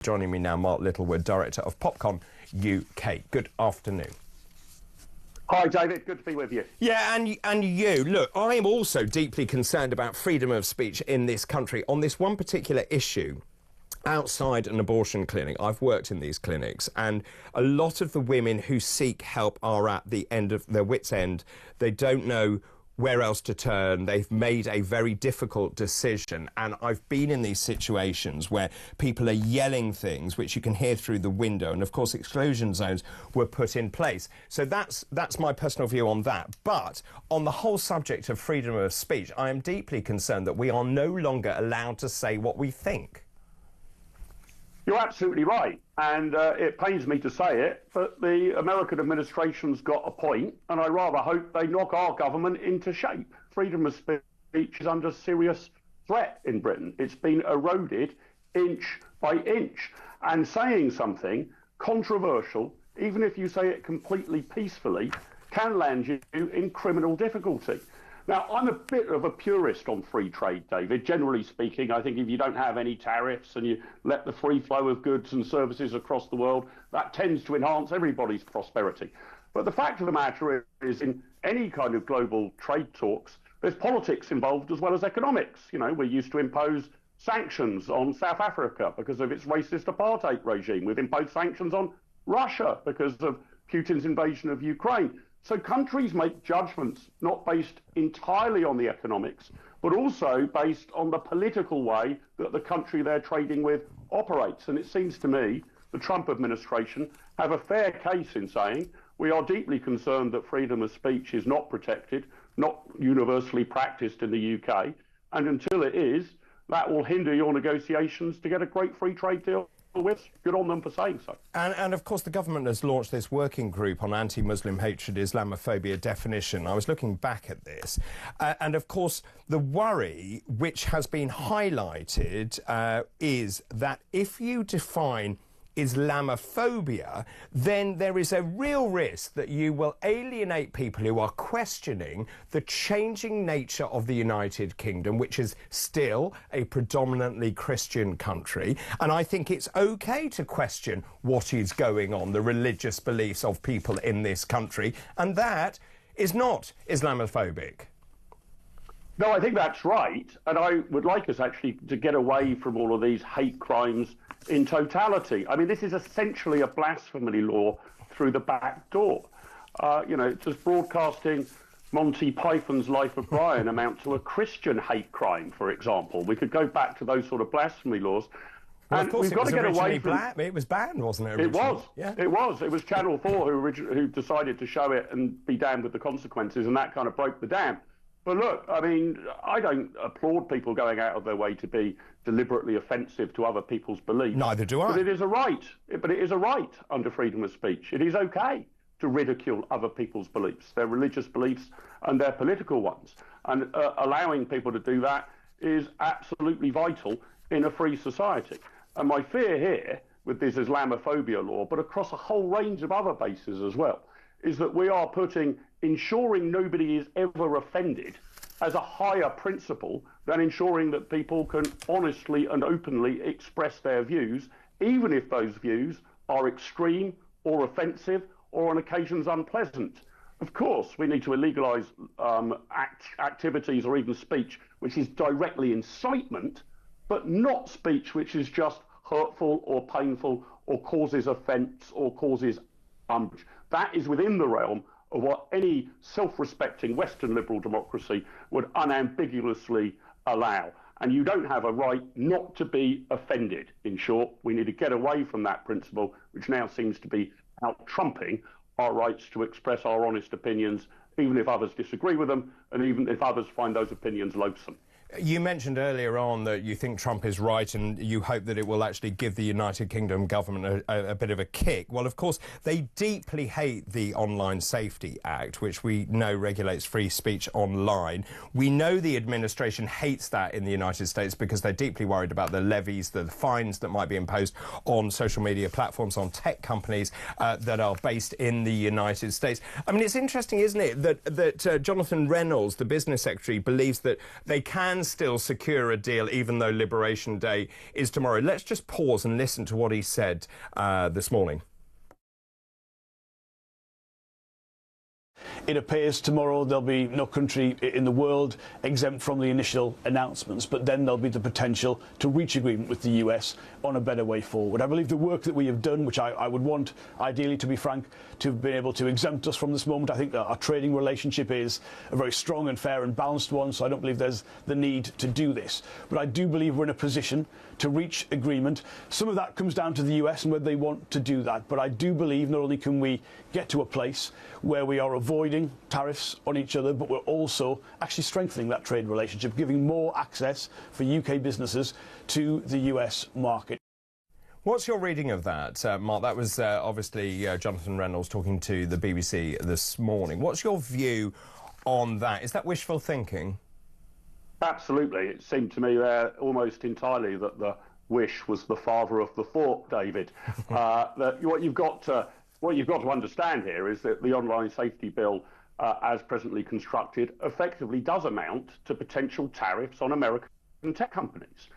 Joining me now, Mark Littlewood, Director of Popcon UK. Good afternoon. Hi, David. Good to be with you. Yeah, and you. Look, I am also deeply concerned about freedom of speech in this country on this one particular issue. Outside an abortion clinic, I've worked in these clinics, and a lot of the women who seek help are at the end of their wits' end. They don't know where else to turn. They've made a very difficult decision, and I've been in these situations where people are yelling things which you can hear through the window, and of course exclusion zones were put in place. So that's my personal view on that. But on the whole subject of freedom of speech, I am deeply concerned that we are no longer allowed to say what we think. You're absolutely right, and it pains me to say it, but the American administration's got a point, and I rather hope they knock our government into shape. Freedom of speech is under serious threat in Britain. It's been eroded inch by inch, and saying something controversial, even if you say it completely peacefully, can land you in criminal difficulty. Now, I'm a bit of a purist on free trade, David. Generally speaking, I think if you don't have any tariffs and you let the free flow of goods and services across the world, that tends to enhance everybody's prosperity. But the fact of the matter is, in any kind of global trade talks, there's politics involved as well as economics. You know, we're used to impose sanctions on South Africa because of its racist apartheid regime. We've imposed sanctions on Russia because of Putin's invasion of Ukraine. So countries make judgments not based entirely on the economics, but also based on the political way that the country they're trading with operates. And it seems to me the Trump administration have a fair case in saying we are deeply concerned that freedom of speech is not protected, not universally practiced in the UK. And until it is, that will hinder your negotiations to get a great free trade deal with. Good on them for saying so. And of course the government has launched this working group on anti-Muslim hatred, Islamophobia definition. I was looking back at this, and of course the worry which has been highlighted is that if you define Islamophobia, then there is a real risk that you will alienate people who are questioning the changing nature of the United Kingdom, which is still a predominantly Christian country. And I think it's okay to question what is going on, the religious beliefs of people in this country, and that is not Islamophobic. No, I think that's right. And I would like us actually to get away from all of these hate crimes in totality. I mean, this is essentially a blasphemy law through the back door. You know, does broadcasting Monty Python's Life of Brian amount to a Christian hate crime, for example? We could go back to those sort of blasphemy laws. Well, and of course, we've got to get away from it was banned, wasn't it? Originally? It was. Yeah. It was. It was Channel 4 who decided to show it and be damned with the consequences, and that kind of broke the dam. But look, I mean, I don't applaud people going out of their way to be deliberately offensive to other people's beliefs. Neither do I. But it is a right. But it is a right under freedom of speech. It is okay to ridicule other people's beliefs, their religious beliefs and their political ones. And allowing people to do that is absolutely vital in a free society. And my fear here with this Islamophobia law, but across a whole range of other bases as well, is that we are putting ensuring nobody is ever offended as a higher principle than ensuring that people can honestly and openly express their views, even if those views are extreme or offensive or on occasions unpleasant. Of course, we need to illegalise activities or even speech which is directly incitement, but not speech which is just hurtful or painful or causes offence or causes umbrage. That is within the realm of what any self-respecting Western liberal democracy would unambiguously allow. And you don't have a right not to be offended. In short, we need to get away from that principle, which now seems to be out-trumping our rights to express our honest opinions, even if others disagree with them, and even if others find those opinions loathsome. You mentioned earlier on that you think Trump is right and you hope that it will actually give the United Kingdom government a bit of a kick. Well, of course, they deeply hate the Online Safety Act, which we know regulates free speech online. We know the administration hates that in the United States because they're deeply worried about the levies, the fines that might be imposed on social media platforms, on tech companies that are based in the United States. I mean, it's interesting, isn't it, that Jonathan Reynolds, the business secretary, believes that they can can still secure a deal even though Liberation Day is tomorrow. Let's just pause and listen to what he said this morning. It appears tomorrow there'll be no country in the world exempt from the initial announcements, but then there'll be the potential to reach agreement with the US on a better way forward. I believe the work that we have done, which I would want, ideally, to be frank, to have been able to exempt us from this moment. I think that our trading relationship is a very strong and fair and balanced one, so I don't believe there's the need to do this. But I do believe we're in a position to reach agreement. Some of that comes down to the US and whether they want to do that, but I do believe not only can we get to a place where we are avoiding tariffs on each other, but we're also actually strengthening that trade relationship, giving more access for UK businesses to the US market. What's your reading of that, Mark? That was obviously Jonathan Reynolds talking to the BBC this morning. What's your view on that? Is that wishful thinking? Absolutely. It seemed to me there almost entirely that the wish was the father of the thought, David. That what you've got to understand here is that the online safety bill, as presently constructed, effectively does amount to potential tariffs on American tech companies.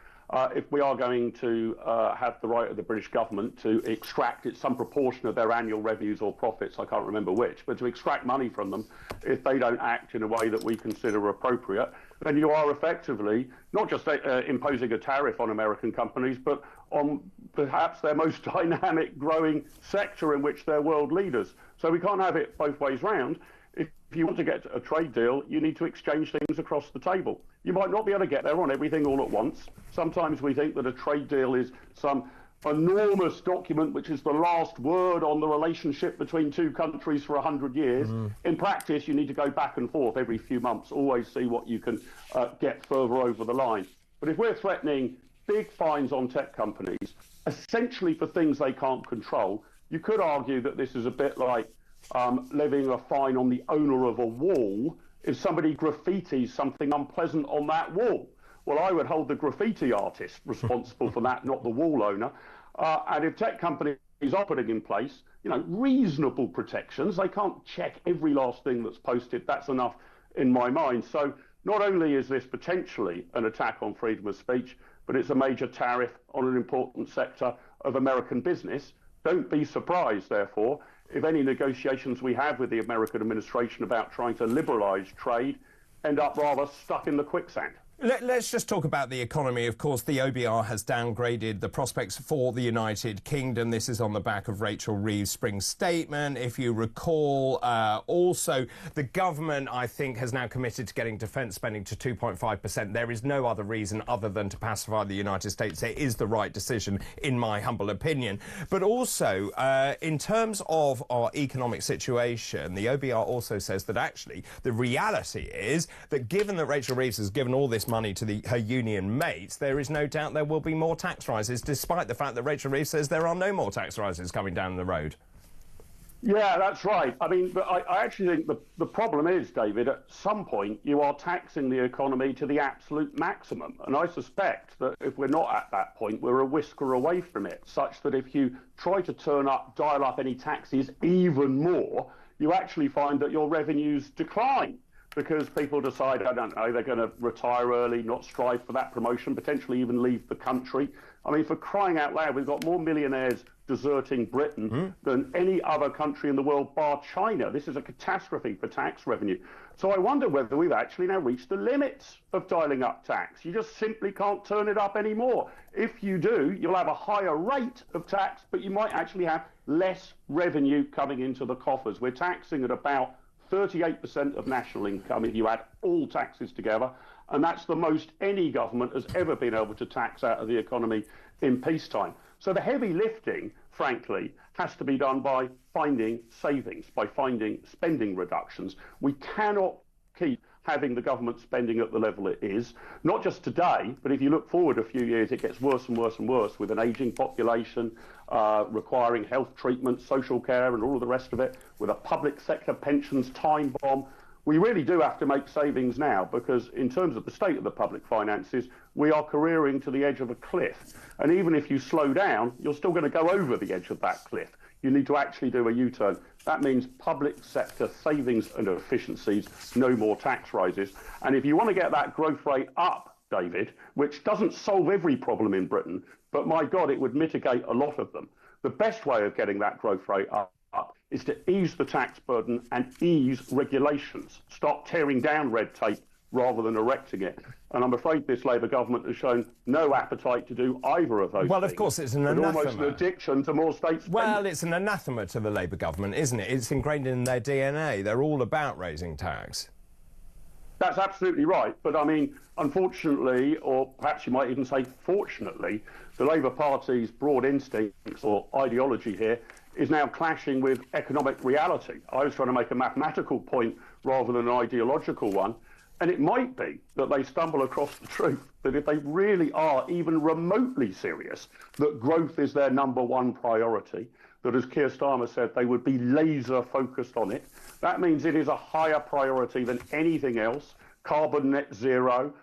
If we are going to have the right of the British government to extract some proportion of their annual revenues or profits, I can't remember which, but to extract money from them if they don't act in a way that we consider appropriate, then you are effectively not just imposing a tariff on American companies, but on perhaps their most dynamic growing sector in which they're world leaders. So we can't have it both ways round. If you want to get a trade deal, you need to exchange things across the table. You might not be able to get there on everything all at once. Sometimes we think that a trade deal is some enormous document which is the last word on the relationship between two countries for 100 years. In practice, you need to go back and forth every few months, always see what you can get further over the line. But if we're threatening big fines on tech companies, essentially for things they can't control, you could argue that this is a bit like levying a fine on the owner of a wall if somebody graffitis something unpleasant on that wall. Well, I would hold the graffiti artist responsible for that, not the wall owner. And if tech companies are putting in place, reasonable protections, they can't check every last thing that's posted. That's enough in my mind. So not only is this potentially an attack on freedom of speech, but it's a major tariff on an important sector of American business. Don't be surprised, therefore, if any negotiations we have with the American administration about trying to liberalise trade end up rather stuck in the quicksand. Let's just talk about the economy. Of course, the OBR has downgraded the prospects for the United Kingdom. This is on the back of Rachel Reeves' spring statement. If you recall, also, the government, I think, has now committed to getting defence spending to 2.5%. There is no other reason other than to pacify the United States. It is the right decision, in my humble opinion. But also, in terms of our economic situation, the OBR also says that actually the reality is that given that Rachel Reeves has given all this money to her union mates, there is no doubt there will be more tax rises, despite the fact that Rachel Reeves says there are no more tax rises coming down the road. Yeah, that's right. I mean, but I actually think the problem is, David, at some point you are taxing the economy to the absolute maximum. And I suspect that if we're not at that point, we're a whisker away from it, such that if you try to dial up any taxes even more, you actually find that your revenues decline. Because people decide, I don't know, they're going to retire early, not strive for that promotion, potentially even leave the country. I mean, for crying out loud, we've got more millionaires deserting Britain than any other country in the world, bar China. This is a catastrophe for tax revenue. So I wonder whether we've actually now reached the limits of dialing up tax. You just simply can't turn it up anymore. If you do, you'll have a higher rate of tax, but you might actually have less revenue coming into the coffers. We're taxing at about 38% of national income if you add all taxes together, and that's the most any government has ever been able to tax out of the economy in peacetime. So the heavy lifting, frankly, has to be done by finding savings, by finding spending reductions. We cannot keep having the government spending at the level it is, not just today, but if you look forward a few years, it gets worse and worse and worse with an ageing population, requiring health treatment, social care and all of the rest of it, with a public sector pensions time bomb. We really do have to make savings now because in terms of the state of the public finances, we are careering to the edge of a cliff. And even if you slow down, you're still going to go over the edge of that cliff. You need to actually do a U-turn. That means public sector savings and efficiencies, no more tax rises. And if you want to get that growth rate up David, which doesn't solve every problem in Britain, but my God, it would mitigate a lot of them. The best way of getting that growth rate up is to ease the tax burden and ease regulations. Stop tearing down red tape rather than erecting it. And I'm afraid this Labour government has shown no appetite to do either of those Well, things. of course, it's an anathema. Almost an addiction to more state spending. Well, it's an anathema to the Labour government, isn't it? It's ingrained in their DNA. They're all about raising tax. That's absolutely right. But, I mean, unfortunately, or perhaps you might even say fortunately, the Labour Party's broad instincts or ideology here is now clashing with economic reality. I was trying to make a mathematical point rather than an ideological one. And it might be that they stumble across the truth that if they really are even remotely serious, that growth is their number one priority, that as Keir Starmer said, they would be laser focused on it. That means it is a higher priority than anything else, carbon net zero,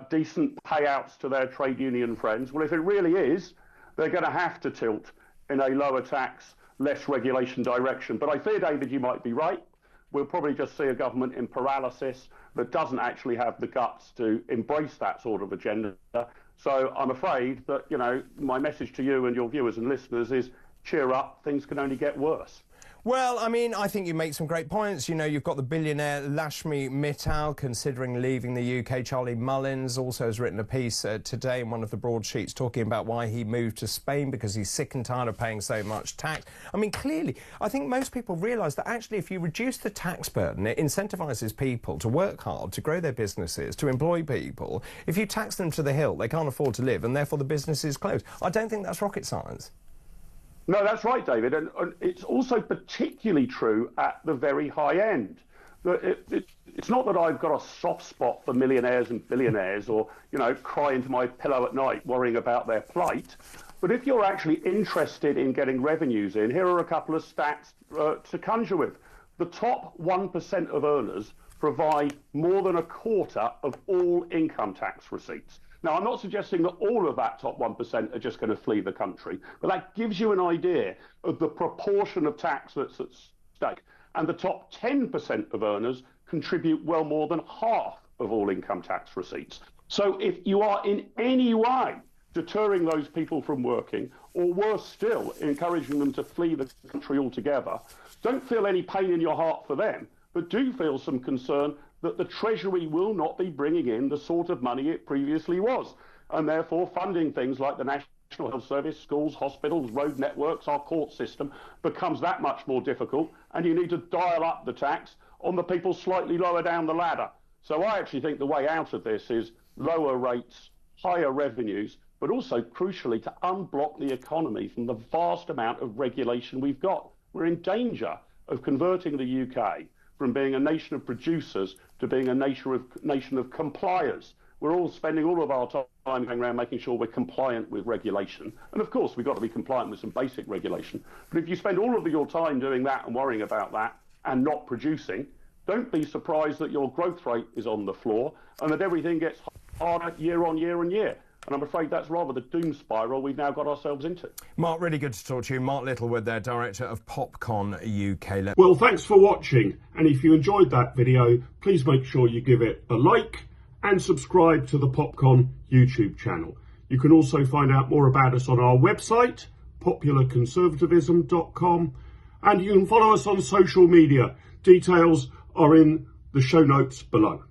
decent payouts to their trade union friends. Well, if it really is, they're going to have to tilt in a lower tax, less regulation direction. But I fear, David, you might be right. We'll probably just see a government in paralysis that doesn't actually have the guts to embrace that sort of agenda. So I'm afraid that, you know, my message to you and your viewers and listeners is cheer up, things can only get worse. Well, I mean, I think you make some great points. You know, you've got the billionaire Blasphemy Mittal considering leaving the UK. Charlie Mullins also has written a piece today in one of the broadsheets talking about why he moved to Spain because he's sick and tired of paying so much tax. I mean, clearly, I think most people realise that actually if you reduce the tax burden, it incentivises people to work hard, to grow their businesses, to employ people. If you tax them to the hilt, they can't afford to live and therefore the business is closed. I don't think that's rocket science. No, that's right, David. And it's also particularly true at the very high end. It's not that I've got a soft spot for millionaires and billionaires or, you know, cry into my pillow at night worrying about their plight. But if you're actually interested in getting revenues in, here are a couple of stats to conjure with. The top 1% of earners provide more than a quarter of all income tax receipts. Now, I'm not suggesting that all of that top 1% are just going to flee the country, but that gives you an idea of the proportion of tax that's at stake. And the top 10% of earners contribute well more than half of all income tax receipts. So if you are in any way deterring those people from working, or worse still, encouraging them to flee the country altogether, don't feel any pain in your heart for them, but do feel some concern that the Treasury will not be bringing in the sort of money it previously was, and therefore funding things like the National Health Service, schools, hospitals, road networks, our court system becomes that much more difficult, and you need to dial up the tax on the people slightly lower down the ladder. So I actually think the way out of this is lower rates, higher revenues, but also crucially to unblock the economy from the vast amount of regulation we've got. We're in danger of converting the UK from being a nation of producers to being a nation of compliers. We're all spending all of our time going around making sure we're compliant with regulation. And of course, we've got to be compliant with some basic regulation. But if you spend all of your time doing that and worrying about that and not producing, don't be surprised that your growth rate is on the floor and that everything gets harder year on year and year. And I'm afraid that's rather the doom spiral we've now got ourselves into. Mark, really good to talk to you. Mark Littlewood there, director of PopCon UK. Well, thanks for watching. And if you enjoyed that video, please make sure you give it a like and subscribe to the PopCon YouTube channel. You can also find out more about us on our website, popularconservatism.com, and you can follow us on social media. Details are in the show notes below.